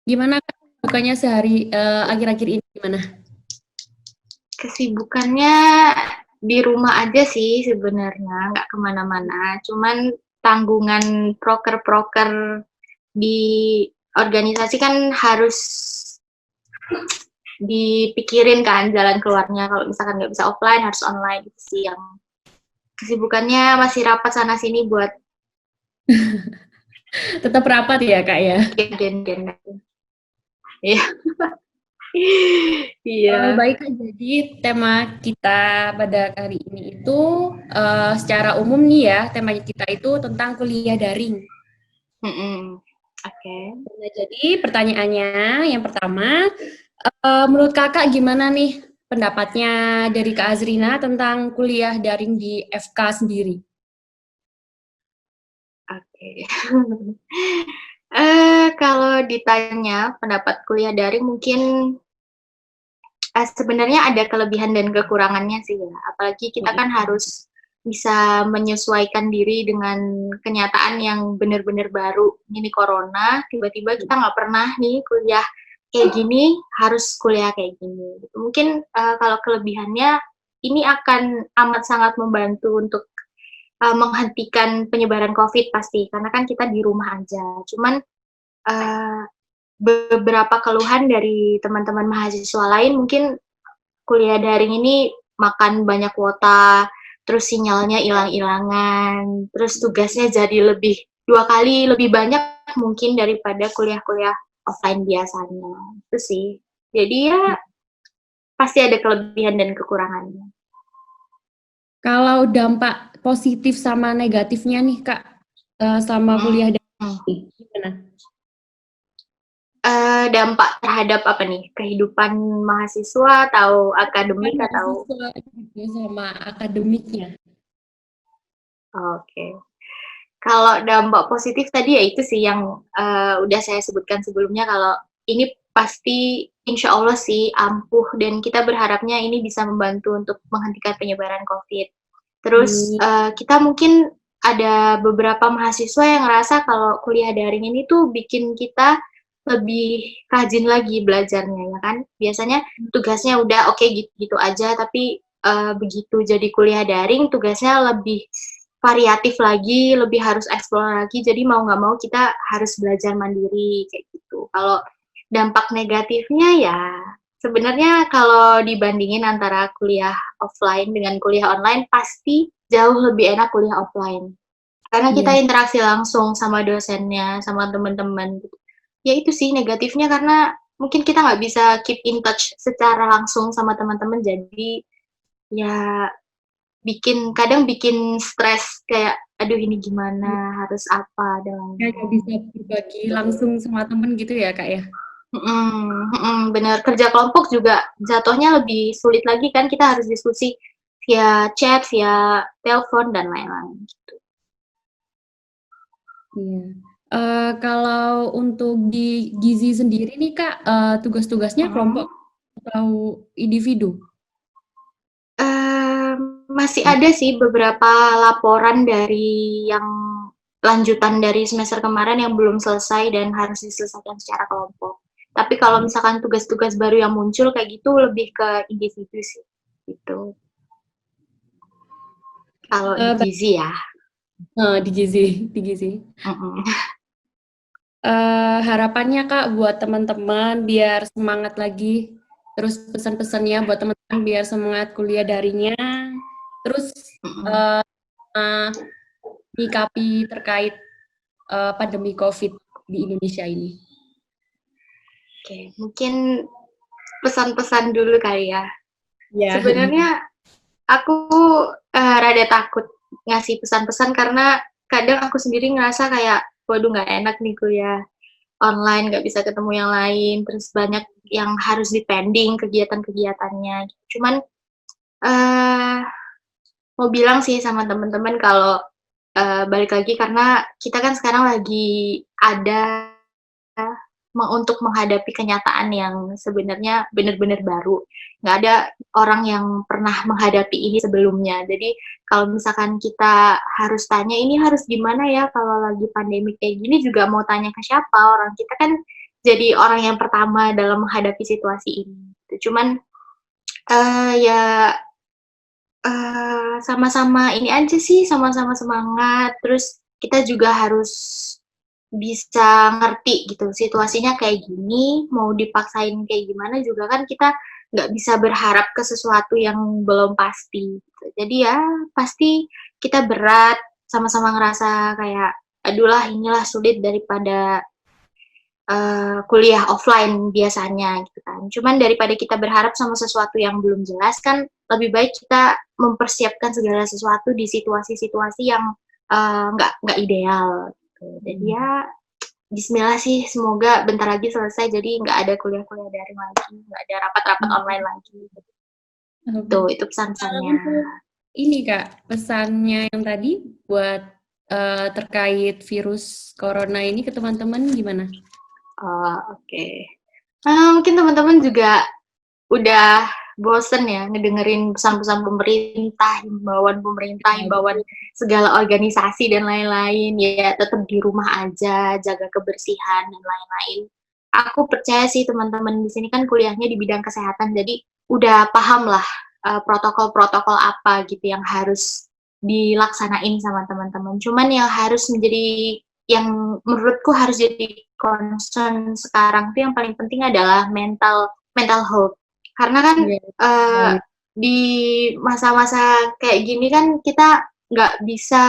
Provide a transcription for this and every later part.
Gimana Kak, bukannya sehari akhir-akhir ini gimana? Kesibukannya di rumah aja sih sebenarnya, nggak kemana-mana. Cuman tanggungan proker-proker di organisasi kan harus dipikirin kan jalan keluarnya. Kalau misalkan nggak bisa offline, harus online gitu sih yang kesibukannya masih rapat sana sini buat Tetap rapat ya Kak ya? gen-gen. Iya. Iya. Baik Kak, jadi tema kita pada hari ini itu secara umum nih ya, tema kita itu tentang kuliah daring. Oke. Nah, jadi pertanyaannya yang pertama, menurut Kakak gimana nih pendapatnya dari Kak Azrina tentang kuliah daring di FK sendiri? Oke. Kalau ditanya pendapat kuliah daring mungkin sebenarnya ada kelebihan dan kekurangannya sih ya. Apalagi kita kan harus bisa menyesuaikan diri dengan kenyataan yang benar-benar baru. Ini corona, tiba-tiba kita nggak pernah nih kuliah kayak gini, harus kuliah kayak gini. Mungkin kalau kelebihannya ini akan amat sangat membantu untuk menghentikan penyebaran COVID pasti, karena kan kita di rumah aja. Cuman beberapa keluhan dari teman-teman mahasiswa lain mungkin kuliah daring ini makan banyak kuota, terus sinyalnya hilang-hilangan, terus tugasnya jadi lebih 2 kali lebih banyak mungkin daripada kuliah-kuliah offline biasanya. Itu sih. Jadi ya pasti ada kelebihan dan kekurangannya. Kalau dampak positif sama negatifnya nih Kak, sama kuliah daring gimana? Dampak terhadap apa nih? Kehidupan mahasiswa atau Kan akademik atau mahasiswa gitu sama akademiknya. oke. Kalau dampak positif tadi ya itu sih yang udah saya sebutkan sebelumnya kalau ini pasti insya Allah sih ampuh dan kita berharapnya ini bisa membantu untuk menghentikan penyebaran COVID. Terus kita mungkin ada beberapa mahasiswa yang ngerasa kalau kuliah daring ini tuh bikin kita lebih rajin lagi belajarnya ya kan. Biasanya tugasnya udah oke gitu-gitu aja tapi begitu jadi kuliah daring tugasnya lebih variatif lagi, lebih harus explore lagi. Jadi mau nggak mau kita harus belajar mandiri kayak gitu. Kalau dampak negatifnya ya sebenarnya kalau dibandingin antara kuliah offline dengan kuliah online pasti jauh lebih enak kuliah offline. Karena kita Iya. interaksi langsung sama dosennya, sama teman-teman. Ya itu sih negatifnya karena mungkin kita nggak bisa keep in touch secara langsung sama teman-teman. Jadi ya kadang bikin stres kayak aduh ini gimana harus apa dan Nggak lain-lain bisa berbagi langsung sama temen gitu ya Kak ya? bener kerja kelompok juga jatuhnya lebih sulit lagi kan kita harus diskusi via chat via telepon dan lain-lain gitu. Iya. Kalau untuk di Gizi sendiri nih Kak, tugas-tugasnya kelompok atau individu? Masih ada sih beberapa laporan dari yang lanjutan dari semester kemarin yang belum selesai dan harus diselesaikan secara kelompok. Tapi kalau misalkan tugas-tugas baru yang muncul kayak gitu lebih ke individu sih, gitu. Kalau di Eee, ba gizi ya. di Gizi. Mm-mm. Harapannya Kak buat teman-teman biar semangat lagi, terus pesan-pesannya buat teman-teman biar semangat kuliah daringnya, terus, Mm-mm. eee, menyikapi terkait, pandemi Covid di Indonesia ini. Oke, mungkin pesan-pesan dulu kali ya. Iya. Sebenarnya aku rada takut ngasih pesan-pesan karena kadang aku sendiri ngerasa kayak waduh nggak enak nih kuliah online, nggak bisa ketemu yang lain, terus banyak yang harus dipending kegiatan-kegiatannya. Cuman uh, mau bilang sih sama teman-teman kalau balik lagi karena kita kan sekarang lagi ada untuk menghadapi kenyataan yang sebenarnya benar-benar baru. Nggak ada orang yang pernah menghadapi ini sebelumnya. Jadi kalau misalkan kita harus tanya, "Ini harus gimana ya kalau lagi pandemi kayak gini?" Juga mau tanya ke siapa, orang kita kan jadi orang yang pertama dalam menghadapi situasi ini. Cuman, ya, sama-sama ini aja sih, sama-sama semangat, terus kita juga harus bisa ngerti gitu, situasinya kayak gini, mau dipaksain kayak gimana juga kan kita nggak bisa berharap ke sesuatu yang belum pasti, gitu. Jadi ya pasti kita berat, sama-sama ngerasa kayak, "Aduh lah inilah sulit daripada kuliah offline biasanya gitu kan. Cuman daripada kita berharap sama sesuatu yang belum jelas kan, lebih baik kita mempersiapkan segala sesuatu di situasi-situasi yang, nggak ideal gitu. Jadi ya, bismillah sih semoga bentar lagi selesai jadi nggak ada kuliah-kuliah daring lagi, nggak ada rapat-rapat online lagi. Tuh, itu pesan-pesannya. Ini Kak, pesannya yang tadi buat terkait virus corona ini ke teman-teman gimana? Oh, oke. Mungkin teman-teman juga udah bosen ya ngedengerin pesan-pesan pemerintah, himbauan segala organisasi dan lain-lain, ya tetap di rumah aja, jaga kebersihan dan lain-lain. Aku percaya sih teman-teman di sini kan kuliahnya di bidang kesehatan, jadi udah paham lah, protokol-protokol apa gitu yang harus dilaksanain sama teman-teman. Cuman yang harus menjadi yang menurutku harus jadi concern sekarang tuh yang paling penting adalah mental mental health. Karena kan, di masa-masa kayak gini kan kita nggak bisa,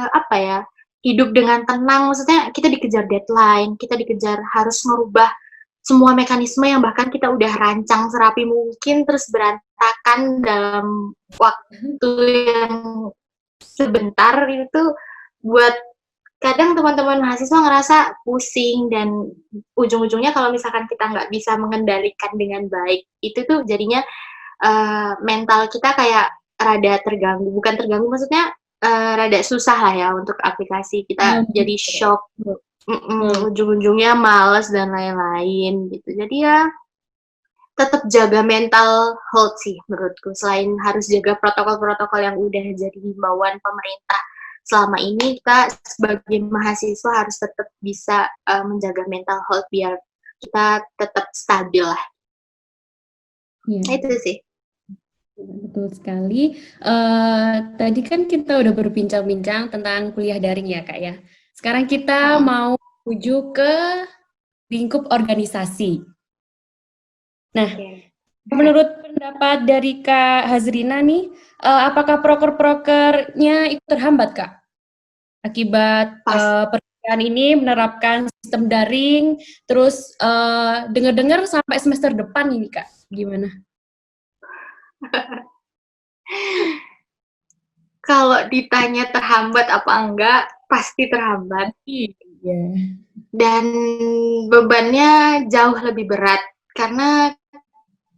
apa ya, hidup dengan tenang, maksudnya kita dikejar deadline, kita dikejar harus merubah semua mekanisme yang bahkan kita udah rancang serapi mungkin, terus berantakan dalam waktu yang sebentar, itu buat kadang teman-teman mahasiswa ngerasa pusing dan ujung-ujungnya kalau misalkan kita nggak bisa mengendalikan dengan baik, itu tuh jadinya, mental kita kayak rada terganggu, bukan terganggu maksudnya, rada susah lah ya untuk aplikasi, kita jadi shock, ujung-ujungnya males dan lain-lain gitu. Jadi ya tetap jaga mental health sih menurutku, selain harus jaga protokol-protokol yang udah jadi himbauan pemerintah selama ini, kita sebagai mahasiswa harus tetap bisa, menjaga mental health biar kita tetap stabil lah. Iya. Itu sih. Betul sekali. Tadi kan kita udah berbincang-bincang tentang kuliah daring ya, Kak, ya. Sekarang kita mau menuju ke lingkup organisasi. Nah, menurut pendapat dari Kak Hazrina nih, apakah proker-prokernya ikut terhambat, Kak? Akibat perkuliahan ini menerapkan sistem daring, terus dengar-dengar sampai semester depan ini, Kak, gimana? Kalau ditanya terhambat apa enggak, pasti terhambat. Iya. Dan bebannya jauh lebih berat, karena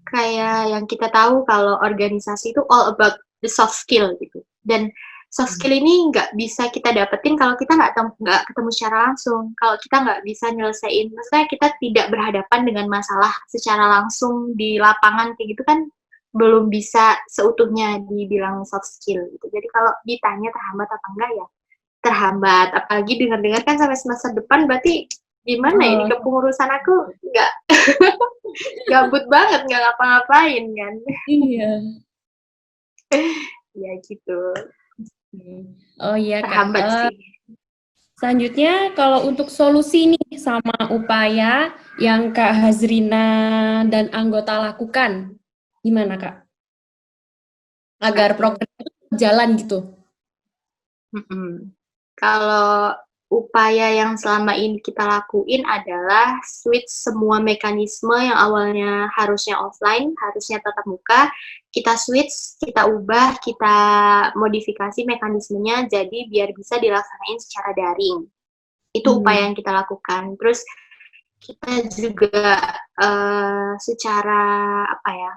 kayak yang kita tahu kalau organisasi itu all about the soft skill gitu. Dan soft skill ini nggak bisa kita dapetin kalau kita nggak ketemu secara langsung. Kalau kita nggak bisa nyelesain, maksudnya kita tidak berhadapan dengan masalah secara langsung di lapangan kayak gitu kan belum bisa seutuhnya dibilang soft skill gitu. Jadi kalau ditanya terhambat apa enggak ya terhambat. Apalagi dengar-dengar kan sampai semester depan berarti gimana ini kepengurusan aku nggak gabut banget nggak ngapa-ngapain kan. Iya. Ya gitu. Oh iya Kak. Terhambat sih. Selanjutnya kalau untuk solusi nih sama upaya yang Kak Hazrina dan anggota lakukan, gimana Kak? Agar program itu jalan gitu. Kalau upaya yang selama ini kita lakuin adalah switch semua mekanisme yang awalnya harusnya offline, harusnya tatap muka, kita switch, kita ubah, kita modifikasi mekanismenya jadi biar bisa dilaksanain secara daring. Itu upaya yang kita lakukan. Terus kita juga secara apa ya,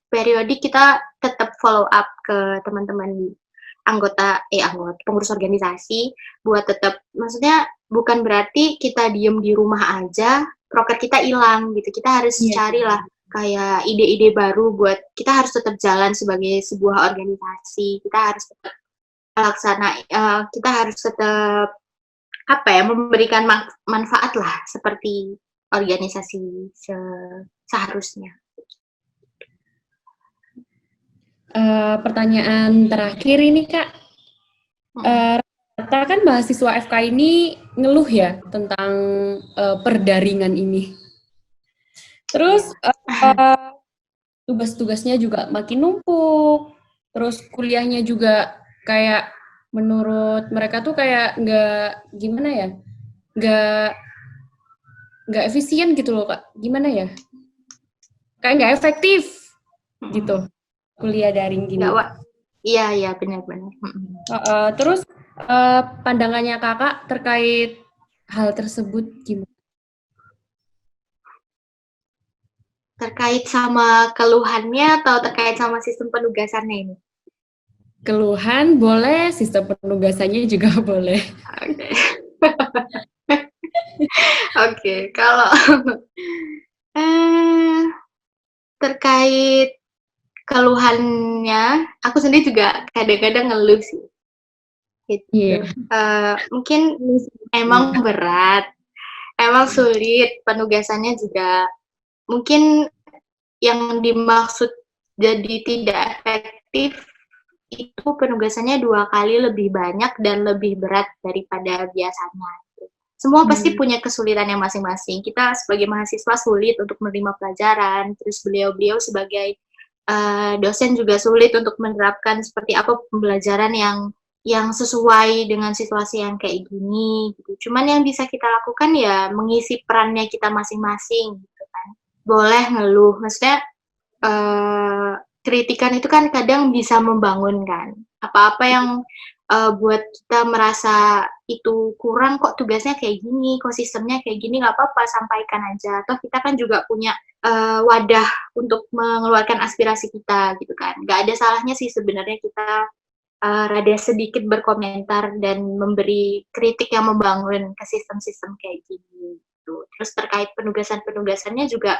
periodik kita tetap follow up ke teman-teman anggota pengurus organisasi buat tetap, maksudnya bukan berarti kita diem di rumah aja, proker kita hilang gitu. Kita harus carilah kayak ide-ide baru buat kita harus tetap jalan sebagai sebuah organisasi. Kita harus tetap kita harus tetap memberikan manfaat lah seperti organisasi seharusnya. Pertanyaan terakhir ini Kak, rata kan mahasiswa FK ini ngeluh ya tentang perdaringan ini. Terus tugas-tugasnya juga makin numpuk, terus kuliahnya juga kayak menurut mereka tuh kayak nggak efisien gitu loh Kak. Gimana ya? Kayak nggak efektif gitu kuliah daring gini. Iya benar-benar. Terus pandangannya Kakak terkait hal tersebut gimana? Terkait sama keluhannya atau terkait sama sistem penugasannya ini? Keluhan boleh, sistem penugasannya juga boleh. Oke. Oke, kalau terkait keluhannya, aku sendiri juga kadang-kadang ngeluh sih. Gitu. Mungkin emang berat, emang sulit, penugasannya juga mungkin yang dimaksud jadi tidak efektif itu penugasannya 2 kali lebih banyak dan lebih berat daripada biasanya. Semua pasti punya kesulitannya masing-masing. Kita sebagai mahasiswa sulit untuk menerima pelajaran, terus beliau-beliau sebagai dosen juga sulit untuk menerapkan seperti apa pembelajaran yang sesuai dengan situasi yang kayak gini gitu. Cuman yang bisa kita lakukan ya mengisi perannya kita masing-masing gitu kan. Boleh ngeluh, maksudnya kritikan itu kan kadang bisa membangunkan. Apa-apa yang buat kita merasa itu kurang, kok tugasnya kayak gini, kok sistemnya kayak gini, nggak apa-apa, sampaikan aja. Toh kita kan juga punya wadah untuk mengeluarkan aspirasi kita gitu kan. Nggak ada salahnya sih sebenarnya kita rada sedikit berkomentar dan memberi kritik yang membangun ke sistem-sistem kayak gini. Gitu. Terus terkait penugasan-penugasannya juga,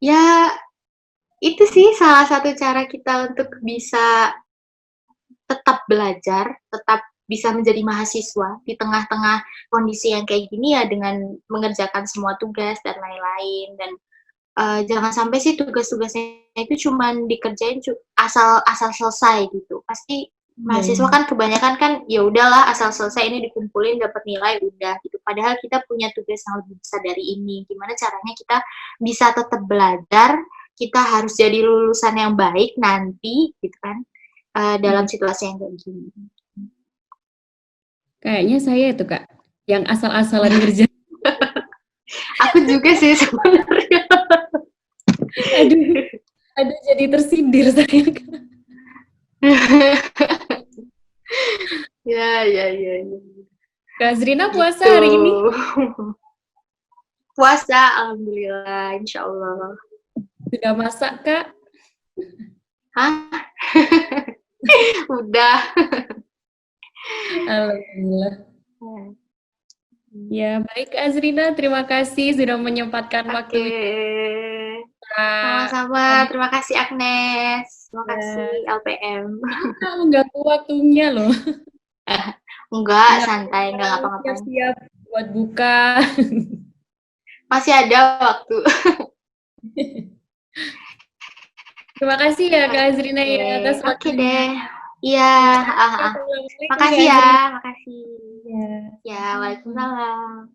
ya itu sih salah satu cara kita untuk bisa tetap belajar, tetap bisa menjadi mahasiswa di tengah-tengah kondisi yang kayak gini ya dengan mengerjakan semua tugas dan lain-lain. Dan jangan sampai sih tugas-tugasnya itu cuma dikerjain asal selesai gitu. Pasti mahasiswa kan kebanyakan kan ya udahlah asal selesai ini dikumpulin dapat nilai udah gitu. Padahal kita punya tugas yang lebih besar dari ini. Gimana caranya kita bisa tetap belajar, kita harus jadi lulusan yang baik nanti gitu kan. Dalam situasi yang kayak gini. Kayaknya saya itu Kak, yang asal-asalan ngerjain. Aku juga sih sebenarnya. Aduh jadi tersindir saya. Ya. Kak Zrina puasa hari ini? Puasa, alhamdulillah, insya Allah. Sudah masak Kak? Hah? Udah. Alhamdulillah. Ya, baik Kak Azrina, terima kasih sudah menyempatkan waktu. Sama-sama, terima kasih Agnes. Terima kasih LPM. Mengganggu waktunya loh. Enggak, santai, enggak ngapa-ngapain. Siap buat buka. Masih ada waktu. Terima kasih ya Kak Azrina ya atas waktunya. Oke deh. Iya, makasih ya, makasih. Ya, waalaikumsalam.